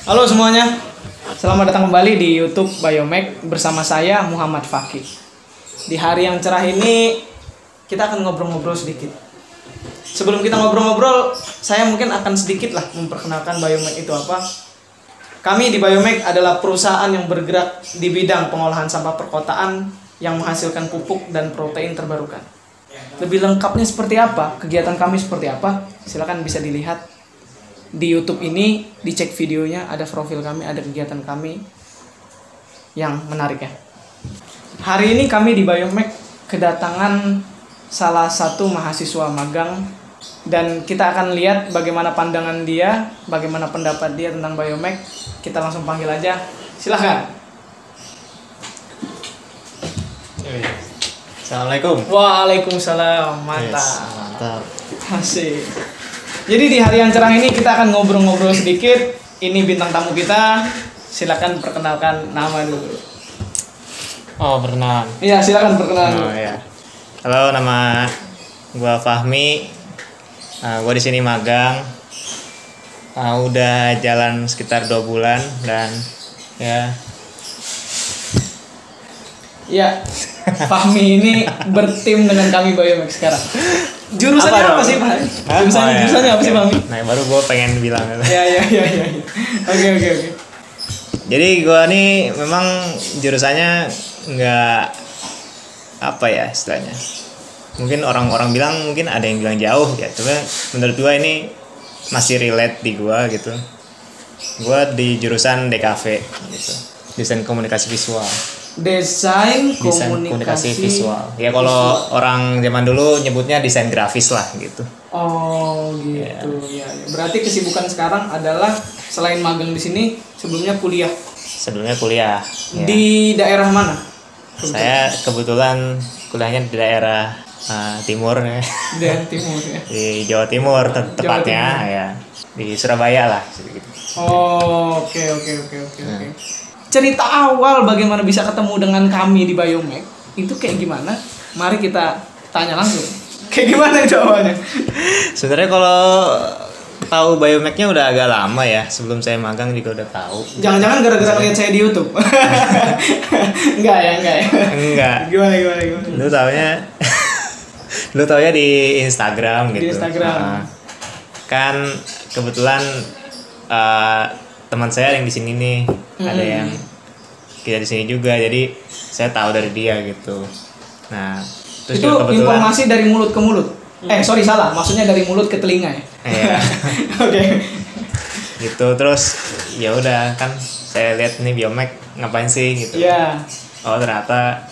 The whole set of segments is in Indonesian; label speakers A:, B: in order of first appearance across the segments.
A: Halo semuanya, selamat datang kembali di YouTube Biomek bersama saya Muhammad Fakih. Di hari yang cerah ini kita akan ngobrol-ngobrol sedikit. Sebelum kita ngobrol-ngobrol, saya mungkin akan sedikit lah memperkenalkan Biomek itu apa. Kami di Biomek adalah perusahaan yang bergerak di bidang pengolahan sampah perkotaan yang menghasilkan pupuk dan protein terbarukan. Lebih lengkapnya seperti apa, kegiatan kami seperti apa, silakan bisa dilihat di YouTube ini, dicek videonya, ada profil kami, ada kegiatan kami yang menarik ya. Hari ini kami di Biomek kedatangan salah satu mahasiswa magang dan kita akan lihat bagaimana pandangan dia, bagaimana pendapat dia tentang Biomek. Kita langsung panggil aja, silahkan.
B: Assalamualaikum.
A: Waalaikumsalam, mantap.
B: Yes, mantap.
A: Asik. Jadi di hari yang cerah ini kita akan ngobrol-ngobrol sedikit. Ini bintang tamu kita. Silakan perkenalkan nama dulu.
B: Oh, perkenalan.
A: Iya, silakan perkenalan dulu.
B: Oh ya. Halo, nama gua Fahmi. Gua di sini magang. Udah jalan sekitar 2 bulan dan ya.
A: Iya. Fahmi ini bertim dengan kami Biomek sekarang. Jurusannya apa sih, Pak? Jurusannya apa sih, Fahmi?
B: Nah, baru gua pengen bilang.
A: Iya. Oke.
B: Jadi gua nih memang jurusannya nggak apa ya istilahnya. Mungkin orang-orang bilang, mungkin ada yang bilang jauh ya. Cuma menurut gua ini masih relate di gua gitu. Gua di jurusan DKV gitu. Desain komunikasi visual.
A: Desain
B: komunikasi visual. Ya kalau orang zaman dulu nyebutnya desain grafis lah gitu.
A: Oh gitu ya. Berarti kesibukan sekarang adalah selain magang di sini, sebelumnya kuliah.
B: Sebelumnya kuliah. Ya.
A: Di daerah mana?
B: Saya kebetulan kuliahnya di daerah timur ya.
A: Di daerah timur ya.
B: Di Jawa Timur tepatnya ya. Di Surabaya lah gitu.
A: Oh, oke. Cerita awal bagaimana bisa ketemu dengan kami di Biomek itu kayak gimana? Mari kita tanya langsung. Kayak gimana itu awalnya?
B: Sebenarnya kalau tahu Biomeknya udah agak lama ya. Sebelum saya magang juga udah tahu.
A: Jangan-jangan gara-gara lihat saya di YouTube. Enggak ya.
B: Enggak.
A: Gimana?
B: Lu taunya di Instagram gitu.
A: Di Instagram.
B: Kan kebetulan teman saya yang di sini nih, ada yang kita di sini juga, jadi saya tahu dari dia gitu. Nah, terus
A: itu informasi dari mulut ke mulut. Salah, maksudnya dari mulut ke telinga ya.
B: Iya.
A: Oke.
B: Gitu, terus ya udah kan saya lihat nih Biomek ngapain sih gitu.
A: Iya.
B: Oh, ternyata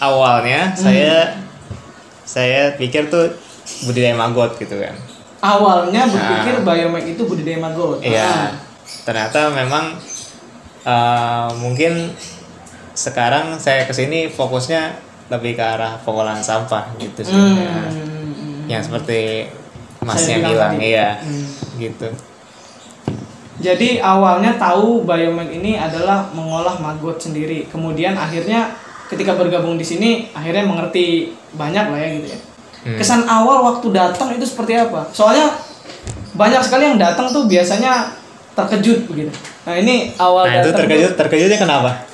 B: awalnya saya pikir tuh budidaya maggot gitu kan.
A: Awalnya berpikir Biomek itu budidaya maggot.
B: Iya. Ternyata memang mungkin sekarang saya kesini fokusnya lebih ke arah pengolahan sampah gitu sih. Yang seperti Masnya bilang iya. Gitu.
A: Jadi awalnya tahu Biomek ini adalah mengolah maggot sendiri. Kemudian akhirnya ketika bergabung di sini akhirnya mengerti banyak lah ya gitu ya. Kesan awal waktu datang itu seperti apa? Soalnya banyak sekali yang datang tuh biasanya terkejut begitu. Nah ini awal datang.
B: Nah itu terkejutnya kenapa?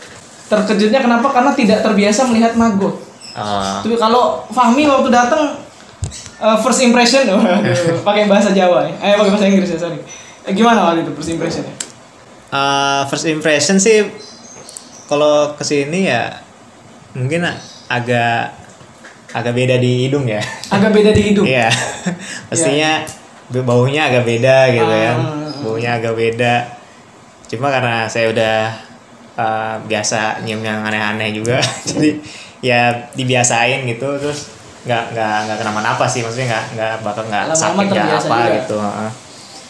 A: Terkejutnya kenapa? Karena tidak terbiasa melihat maggot. Tapi kalau Fahmi waktu datang first impression, pakai bahasa Jawa ya. Pakai bahasa Inggris ya, sorry. Gimana waktu itu first impressionnya?
B: First impression sih kalau kesini ya mungkin agak beda di hidung ya.
A: Agak beda di hidung.
B: Iya. Pastinya baunya agak beda gitu kan. Baunya agak beda. Cuma karena saya udah biasa nyium yang aneh-aneh juga. Jadi ya dibiasain gitu, terus nggak kenapa-napa sih, maksudnya nggak bakal nggak sakit ya apa juga. Gitu.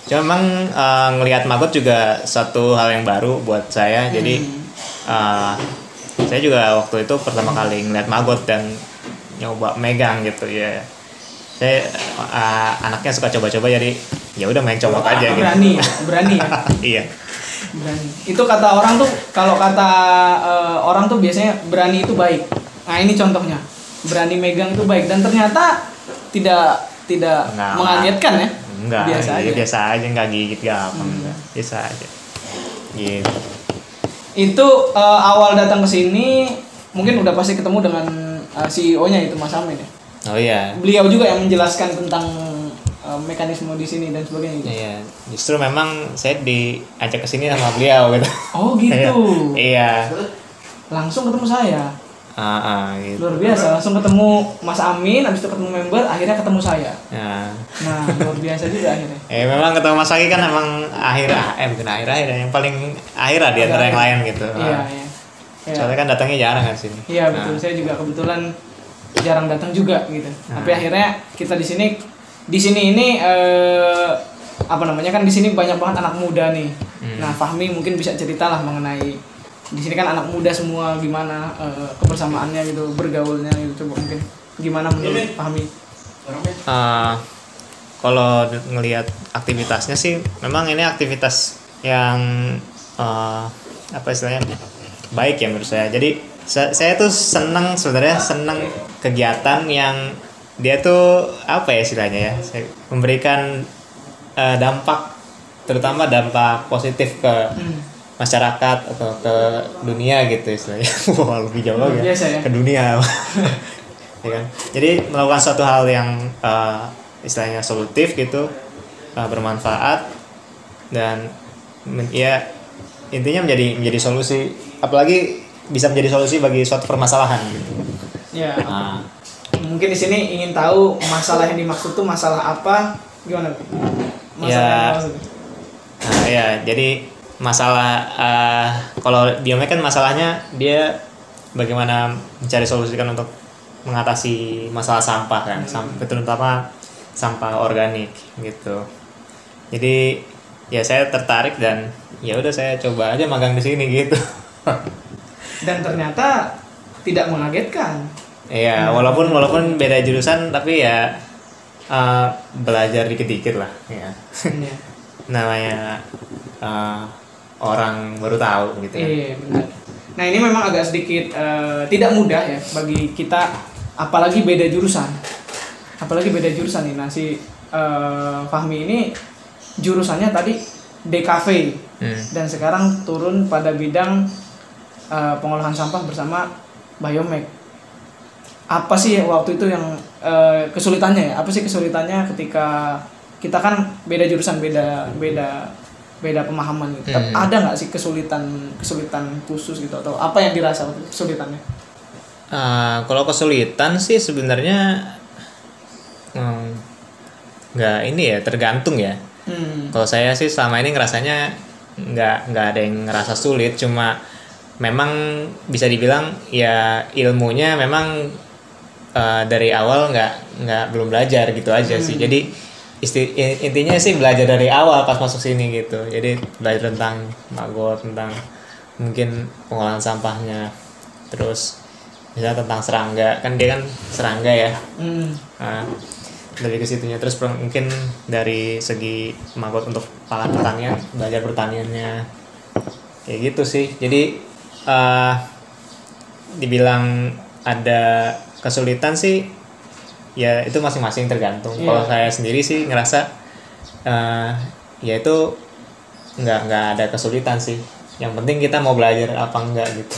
B: Cuma memang ngelihat maggot juga satu hal yang baru buat saya. Jadi saya juga waktu itu pertama kali ngelihat maggot dan nyoba megang gitu ya. Saya anaknya suka coba-coba, jadi ya udah main coba aja gitu.
A: Berani ya.
B: Iya.
A: Berani. Itu kata orang tuh, kalau kata orang tuh biasanya berani itu baik. Nah, ini contohnya. Berani megang itu baik dan ternyata tidak mengagetkan ya.
B: enggak,
A: Biasa aja.
B: biasa aja, enggak gigit enggak apa enggak. Biasa aja. Gitu.
A: Itu awal datang ke sini mungkin udah pasti ketemu dengan CEO-nya itu Mas Amin ya.
B: Oh iya.
A: Beliau juga yang menjelaskan tentang mekanisme di sini dan sebagainya gitu.
B: Iya, justru memang saya diajak ke sini sama beliau gitu.
A: Oh gitu.
B: Iya.
A: Langsung ketemu saya.
B: Gitu.
A: Luar biasa, langsung ketemu Mas Amin, habis itu ketemu member, akhirnya ketemu saya. Nah, luar biasa juga akhirnya.
B: Memang ketemu Mas Aki kan emang bukan akhir yang paling akhir lah di antara yang lain gitu.
A: Iya.
B: Soalnya kan datangnya jarang kan sini.
A: Iya betul, saya juga kebetulan jarang datang juga gitu. Tapi akhirnya kita di sini ini apa namanya kan di sini banyak banget anak muda nih. Nah, Fahmi mungkin bisa ceritalah mengenai di sini kan anak muda semua gimana kebersamaannya gitu, bergaulnya gitu. Coba mungkin gimana menurut Fahmi?
B: Kalau ngelihat aktivitasnya sih memang ini aktivitas yang apa istilahnya baik ya menurut saya. Jadi saya tuh senang kegiatan yang dia tuh apa ya istilahnya ya, memberikan dampak, terutama dampak positif ke masyarakat atau ke dunia gitu istilahnya. Wah, lebih jauh lagi ya. Ke dunia. Ya kan? Jadi melakukan suatu hal yang istilahnya solutif gitu, bermanfaat, dan ya intinya menjadi solusi, apalagi bisa menjadi solusi bagi suatu permasalahan gitu.
A: Ya. Mungkin di sini ingin tahu masalah yang dimaksud tuh masalah apa, gimana?
B: Jadi masalah kalau Biomek kan masalahnya dia bagaimana mencari solusi kan untuk mengatasi masalah sampah kan, terutama sampah organik gitu. Jadi ya saya tertarik dan ya udah saya coba aja magang di sini gitu.
A: Dan ternyata tidak mengagetkan.
B: Iya, walaupun beda jurusan tapi ya belajar dikit-dikit lah ya. Namanya orang baru tahu gitu ya.
A: Iya benar. Nah ini memang agak sedikit tidak mudah ya bagi kita, apalagi beda jurusan nih. Nah si Fahmi ini jurusannya tadi DKV dan sekarang turun pada bidang pengolahan sampah bersama Biomek. Apa sih waktu itu yang kesulitannya ya? Apa sih kesulitannya ketika kita kan beda jurusan, beda pemahaman gitu. Ada nggak sih kesulitan khusus gitu, atau apa yang dirasa kesulitannya?
B: Kalau kesulitan sih sebenarnya nggak ini ya, tergantung ya. Kalau saya sih selama ini ngerasanya nggak ada yang ngerasa sulit, cuma memang bisa dibilang ya ilmunya memang dari awal belum belajar gitu aja sih. Jadi intinya sih belajar dari awal pas masuk sini gitu. Jadi belajar tentang maggot, tentang mungkin pengolahan sampahnya, terus misalnya tentang serangga, kan dia kan serangga ya. Dari kesitunya, terus mungkin dari segi maggot untuk pertanian, belajar pertaniannya kayak gitu sih. Jadi dibilang ada kesulitan sih ya itu masing-masing tergantung. Kalau saya sendiri sih ngerasa ya itu nggak ada kesulitan sih, yang penting kita mau belajar apa enggak gitu.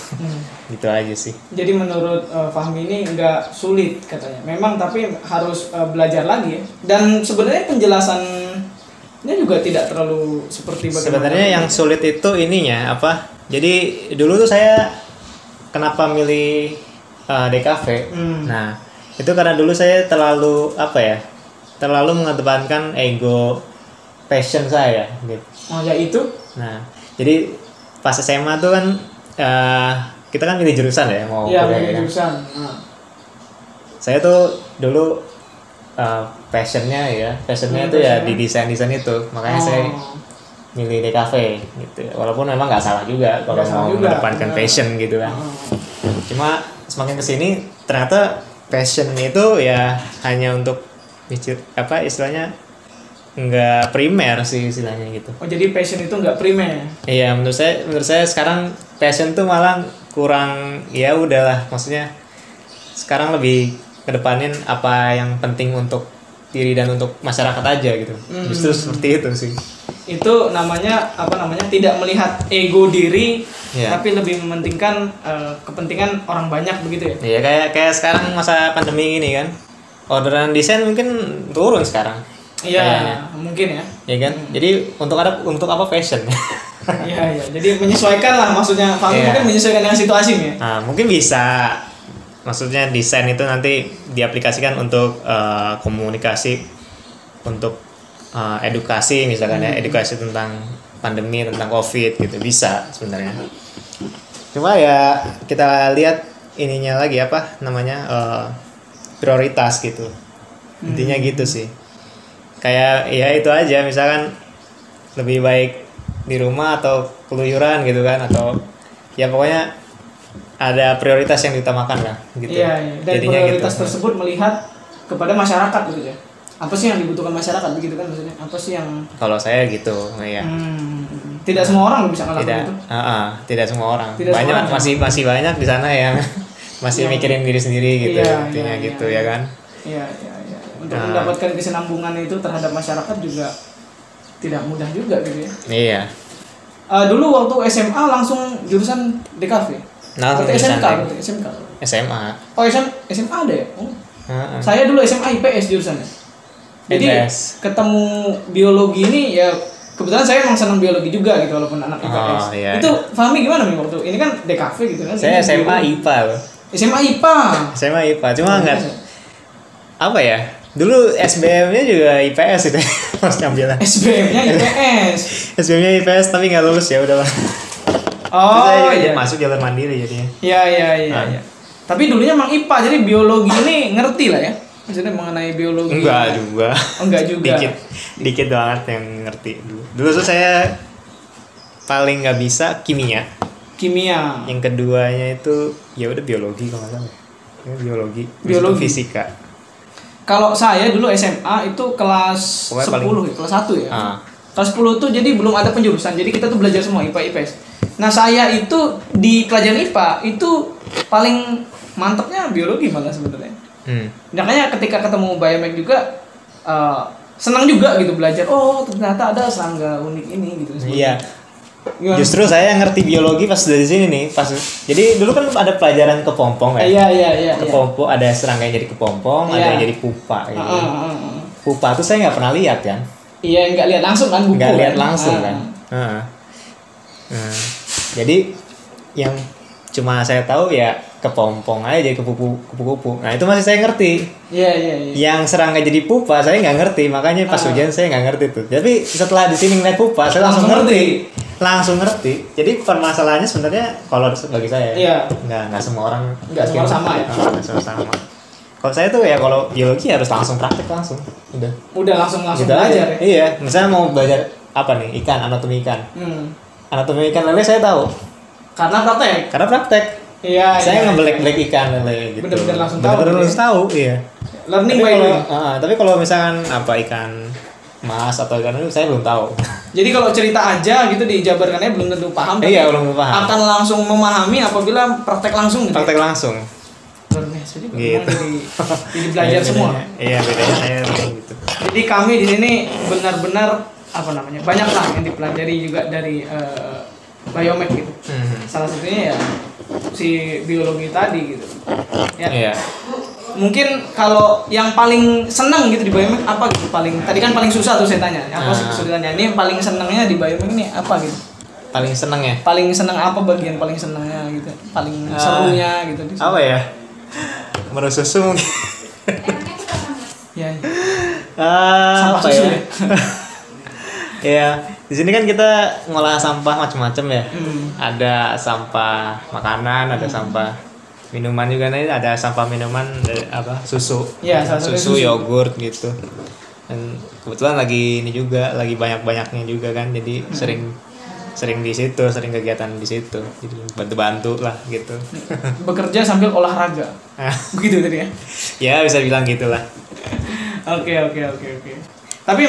B: Gitu aja sih.
A: Jadi menurut Fahmi ini nggak sulit katanya, memang tapi harus belajar lagi ya. Dan sebenarnya penjelasannya juga tidak terlalu seperti bagaimana.
B: Sebenarnya yang sulit itu ininya apa, jadi dulu tuh saya kenapa milih DKV. Nah itu karena dulu saya terlalu mengedepankan ego passion saya gitu.
A: Oh ya itu.
B: Nah jadi pas SMA tuh kan kita kan milih jurusan ya, mau
A: milih jurusan.
B: Saya tuh dulu passionnya itu ya di desain itu, makanya saya milih DKV gitu. Walaupun memang nggak salah juga kalau mau mengedepankan passion gitu kan. Cuma semakin kesini ternyata passion itu ya hanya untuk istilahnya nggak primer sih istilahnya gitu.
A: Oh jadi passion itu nggak primer?
B: Iya, menurut saya sekarang passion tuh malah kurang, ya udahlah, maksudnya sekarang lebih kedepanin apa yang penting untuk diri dan untuk masyarakat aja gitu. Justru seperti itu sih.
A: Itu namanya tidak melihat ego diri,
B: Iya.
A: tapi lebih mementingkan kepentingan orang banyak begitu ya.
B: Iya, kayak sekarang masa pandemi ini kan, orderan desain mungkin turun sekarang.
A: Iya,
B: Kayaknya.
A: mungkin ya.
B: Ya kan, jadi untuk apa fashion.
A: Iya. Jadi menyesuaikan lah, maksudnya Fahmi
B: Iya.
A: mungkin menyesuaikan dengan situasi ya.
B: Nah, mungkin bisa, maksudnya desain itu nanti diaplikasikan untuk komunikasi, untuk edukasi misalkan ya, edukasi tentang pandemi, tentang COVID gitu, bisa sebenarnya. Cuma ya kita lihat ininya lagi apa namanya, prioritas gitu, intinya gitu sih. Kayak ya itu aja, misalkan lebih baik di rumah atau keluyuran gitu kan, atau ya pokoknya ada prioritas yang diutamakan lah gitu.
A: Iya. Dan
B: Jadinya
A: prioritas
B: gitu.
A: tersebut melihat kepada masyarakat gitu ya. Apa sih yang dibutuhkan masyarakat begitu kan maksudnya? Apa sih yang
B: Kalau saya gitu, ya.
A: tidak semua orang bisa ngelakuin
B: Tidak,
A: itu.
B: tidak semua orang.
A: Tidak
B: banyak
A: semua orang.
B: masih banyak di sana yang masih mikirin diri sendiri gitu,
A: Iya,
B: intinya
A: iya,
B: gitu
A: iya.
B: ya kan.
A: Iya. Untuk mendapatkan kesinambungan itu terhadap masyarakat juga tidak mudah juga gitu ya.
B: Iya.
A: Dulu waktu SMA langsung jurusan DKV.
B: Langsung
A: Berarti
B: jurusan
A: SMK.
B: SMA.
A: Oh, SMA ada ya? Oh.
B: Heeh.
A: Saya dulu SMA IPS jurusannya. Jadi
B: IPS.
A: ketemu biologi ini ya kebetulan saya emang senang biologi juga gitu walaupun anak IPS.
B: Oh, iya,
A: Itu Fahmi gimana nih waktu? Ini kan DKV gitu kan.
B: Saya
A: Ini
B: SMA
A: biologi.
B: IPA loh.
A: SMA IPA.
B: SMA IPA, cuma
A: Oh,
B: enggak
A: iya.
B: apa ya? Dulu SBM-nya juga IPS itu. Pas ngambilnya.
A: SBM-nya IPS.
B: SBM-nya IPS tapi nggak lulus, ya udahlah.
A: Oh
B: Terus saya
A: iya.
B: masuk jalur mandiri jadinya.
A: Iya. Tapi dulunya emang IPA, jadi biologi ini ngerti lah ya. Maksudnya mengenai biologi.
B: Enggak juga.
A: Oh, enggak juga.
B: Dikit banget yang ngerti dulu. Dulu tuh saya paling nggak bisa kimia.
A: Kimia.
B: Yang keduanya itu ya udah biologi kalau nggak salah. Ya, biologi. Habis itu
A: Biologi.
B: fisika.
A: Kalau saya dulu SMA itu kelas
B: Pokoknya
A: 10 ya, kelas 1 ya.
B: Ah.
A: Kelas 10 tuh jadi belum ada penjurusan. Jadi kita tuh belajar semua IPA IPS. Nah, saya itu di pelajaran IPA itu paling mantapnya biologi malah sebenarnya. Makanya ketika ketemu Biomed juga senang juga gitu belajar. Oh, ternyata ada serangga unik ini gitu.
B: Iya.
A: Gimana?
B: Justru saya ngerti biologi pas dari sini nih, pas. Jadi dulu kan ada pelajaran kepompong ya.
A: Iya.
B: Kepompong, ada serangga yang jadi kepompong,
A: Iya.
B: ada yang jadi pupa gitu.
A: Heeh.
B: Pupa tuh saya nggak pernah lihat kan.
A: Iya, nggak lihat langsung kan buku.
B: Nggak lihat
A: kan?
B: langsung
A: Ah.
B: kan. Heeh. Nah, jadi yang cuma saya tahu ya kepompong aja jadi kupu-kupu. Nah itu masih saya ngerti.
A: Iya.
B: Yang serangga jadi pupa saya nggak ngerti, makanya pas ujian saya nggak ngerti tuh. Tapi setelah di sini ngeliat pupa saya langsung ngerti. Jadi permasalahannya sebenarnya kalau bagi saya
A: Iya.
B: nggak semua orang
A: Nggak semua orang sama ya?
B: Nggak semua sama. Kalau saya tuh ya kalau biologi harus langsung praktek langsung.
A: Udah langsung
B: Gitu
A: belajar
B: aja.
A: ya.
B: Iya, misalnya mau belajar apa nih, anatomi ikan. Anatomi ikan lele saya tahu
A: Karena praktek.
B: karena praktek.
A: Iya.
B: Saya
A: iya.
B: ngebelek ikan lele gitu.
A: Bener-bener langsung tahu
B: Bener-bener
A: gitu
B: langsung tahu, iya.
A: Learning
B: Tapi
A: by
B: kalau
A: doing.
B: tapi kalau misalkan apa ikan mas atau ikan itu saya belum tahu.
A: Jadi kalau cerita aja gitu dijabarkannya belum tentu paham. tapi
B: Iya, belum tentu paham.
A: Akan langsung memahami apabila praktek langsung. Gitu.
B: Praktek langsung.
A: Luar biasa juga.
B: Gitu.
A: Memang jadi belajar
B: Iya,
A: semua.
B: bedanya. Iya, bedanya saya kayak gitu.
A: Jadi kami di sini benar-benar banyak lah yang dipelajari juga dari Biomed gitu. Salah satunya ya si biologi tadi gitu. Ya.
B: Iya.
A: Mungkin kalau yang paling senang gitu di Biomed apa gitu tadi kan paling susah tuh saya tanya. Apa sih kesulitannya? Ini yang paling senangnya di Biomed ini apa gitu?
B: Paling seneng ya.
A: Paling senang apa bagian paling senangnya gitu? Paling serunya gitu di sini.
B: Apa ya? Menurut susu mungkin.
A: Ya.
B: Apa
A: susu
B: ya? Iya, di sini kan kita ngolah sampah macam-macam ya. Ada sampah makanan, ada sampah minuman juga nih, ada sampah minuman susu.
A: Iya, salah satunya
B: susu,
A: susu.
B: yogurt gitu. Dan kebetulan lagi ini juga lagi banyak-banyaknya juga kan, jadi sering di situ, sering kegiatan di situ. Jadi bantu-bantu lah gitu.
A: Bekerja sambil olahraga. Begitu tadi ya.
B: Ya, bisa bilang gitulah.
A: Oke. Tapi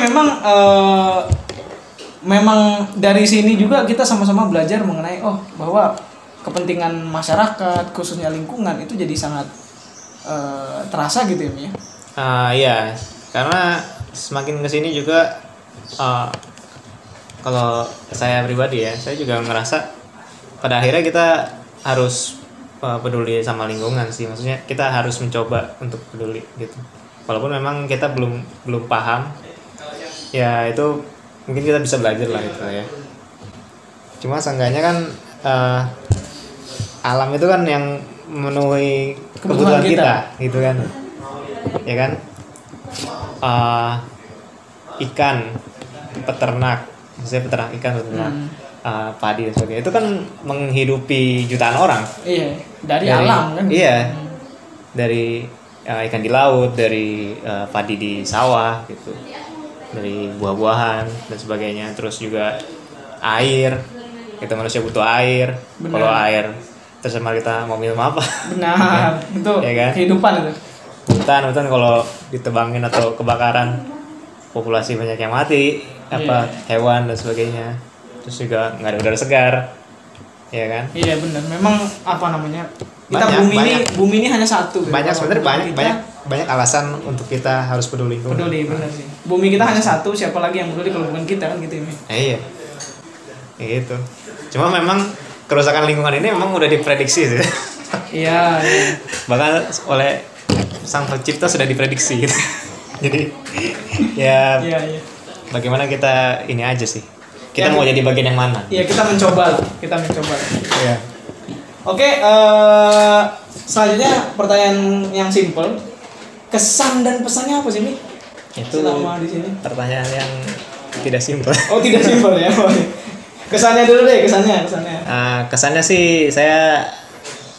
A: memang dari sini juga kita sama-sama belajar mengenai bahwa kepentingan masyarakat khususnya lingkungan itu jadi sangat terasa gitu ya Mi ya.
B: Iya, Karena semakin kesini juga kalau saya pribadi ya, saya juga ngerasa pada akhirnya kita harus peduli sama lingkungan sih. Maksudnya kita harus mencoba untuk peduli gitu. Walaupun memang kita belum paham, ya itu mungkin kita bisa belajar lah gitu ya. Cuma seenggaknya kan alam itu kan yang memenuhi kebutuhan kita gitu kan, ya kan. Ikan, peternak, misalnya peternak ikan, peternak padi dan sebagainya, itu kan menghidupi jutaan orang.
A: Iya, dari alam kan.
B: Iya, dari ikan di laut, dari padi di sawah gitu, dari buah-buahan dan sebagainya. Terus juga air, kita manusia butuh air. Kalau air tercemar kita mau minum apa?
A: Benar, itu ya kan? Kehidupan itu.
B: Hutan kalau ditebangin atau kebakaran, populasi banyak yang mati, hewan dan sebagainya. Terus juga nggak ada udara segar, ya kan?
A: Iya benar. Memang apa namanya? Kita bumi ini hanya satu.
B: Banyak sebenarnya banyak alasan untuk kita harus peduli lingkungan.
A: Peduli benar sih. Bumi kita hanya satu, siapa lagi yang peduli kalau bukan kita kan gitu ya.
B: Iya. Gitu. Cuma memang kerusakan lingkungan ini memang udah diprediksi sih.
A: Iya.
B: Bahkan oleh Sang Pencipta sudah diprediksi gitu. Jadi ya bagaimana kita ini aja sih. Kita mau jadi bagian yang mana?
A: Iya, kita mencoba. Iya. Oke, selanjutnya pertanyaan yang simpel. Kesan dan pesannya apa sih, Mi?
B: Itu
A: selama di sini.
B: Pertanyaan yang tidak simpel.
A: Oh, tidak simpel ya. Kesannya dulu deh, kesannya.
B: Kesannya sih saya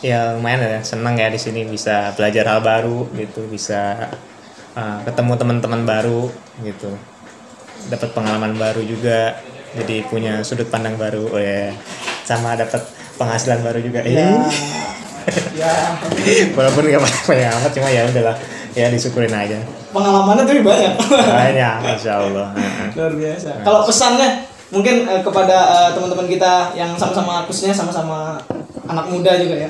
B: ya lumayan ya, senang ya di sini bisa belajar hal baru gitu, bisa ketemu teman-teman baru gitu, dapat pengalaman baru juga, jadi punya sudut pandang baru, sama dapat penghasilan baru juga. Ya. Walaupun nggak banyak amat, cuma ya udahlah, ya disyukurin aja.
A: Pengalamannya tuh banyak.
B: Banyak, insya Allah.
A: Luar biasa. Kalau pesannya mungkin kepada teman-teman kita yang sama-sama khususnya sama-sama anak muda juga ya.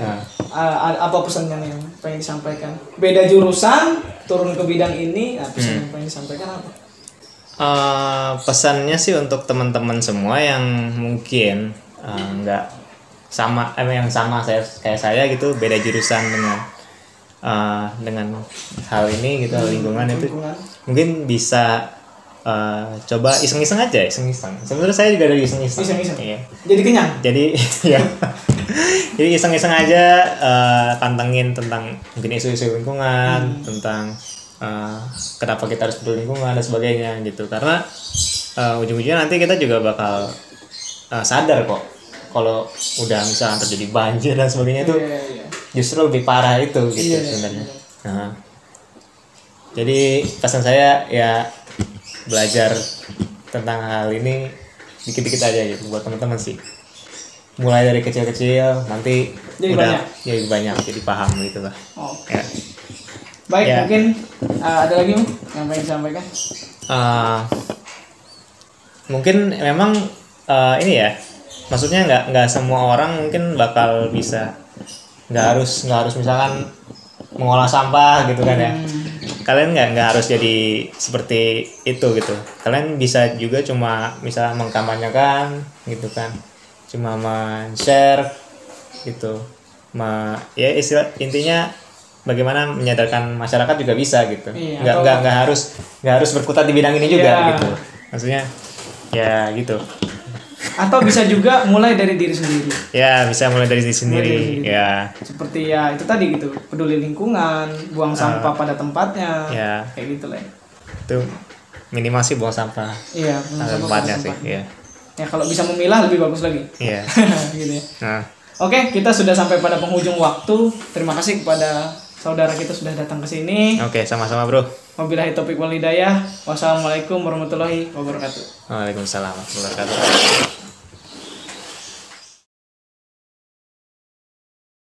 A: Apa pesannya yang pengen disampaikan? Beda jurusan, turun ke bidang ini, pesan yang pengen disampaikan apa?
B: Pesannya sih untuk teman-teman semua yang mungkin nggak sama, yang sama kayak saya gitu, beda jurusan dengan hal ini gitu, lingkungan itu mungkin bisa coba iseng-iseng aja. Sebenarnya saya juga dari iseng-iseng. Iya. Jadi kenyang. Jadi ya. Jadi iseng-iseng aja, pantengin tentang mungkin isu-isu lingkungan, tentang kenapa kita harus peduli lingkungan dan sebagainya gitu. Karena ujung-ujungnya nanti kita juga bakal sadar kok kalau udah misalnya terjadi banjir dan sebagainya itu justru lebih parah itu gitu sebenarnya. Jadi pesan saya ya belajar tentang hal ini dikit-dikit aja gitu buat teman-teman sih. Mulai dari kecil-kecil, nanti jadi udah banyak jadi paham gitu lah.
A: Ya. Baik, mungkin ada lagi yang pengen disampaikan? Mungkin memang ini ya, maksudnya nggak semua orang mungkin bakal bisa, nggak harus misalkan mengolah sampah gitu kan ya. Kalian nggak harus jadi seperti itu gitu. Kalian bisa juga cuma misalnya mengkampanyekan gitu kan, cuma men-share gitu, intinya bagaimana menyadarkan masyarakat juga bisa gitu. Nggak harus berkutat di bidang ini juga gitu, maksudnya ya gitu. Atau bisa juga mulai dari diri sendiri.
B: Ya, bisa mulai dari diri sendiri. Ya.
A: Seperti ya itu tadi gitu, peduli lingkungan, buang sampah pada tempatnya.
B: Ya.
A: Kayak gitu lah.
B: Itu minimal sih buang sampah.
A: Iya,
B: buang sampah tempatnya sih. Iya.
A: Ya kalau bisa memilah lebih bagus lagi.
B: Iya.
A: Gitu ya. Oke, kita sudah sampai pada penghujung waktu. Terima kasih kepada saudara kita sudah datang ke sini.
B: Oke, sama-sama, Bro.
A: Wabillahi taufiq wal hidayah. Wassalamualaikum warahmatullahi wabarakatuh.
B: Waalaikumsalam warahmatullahi wabarakatuh.